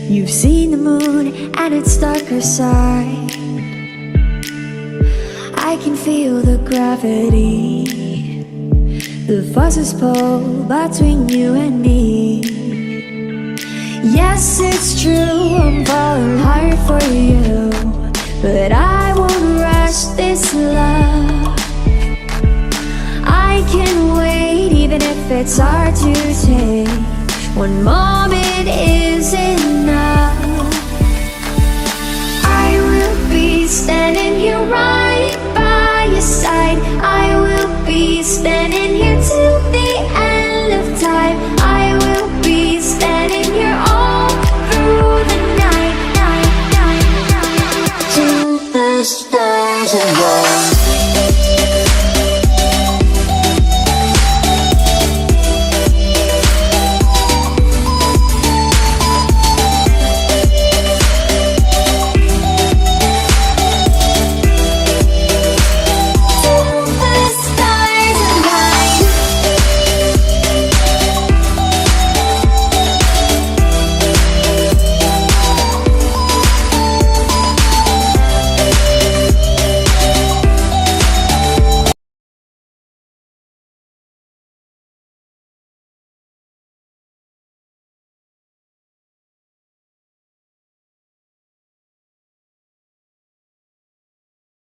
You've seen the moon and its darker side. I can feel the gravity, the forces pull between you and me. Yes, it's true, I'm falling hard for you, but I won't rush this love. I can wait even if it's hard to take. One moment isn't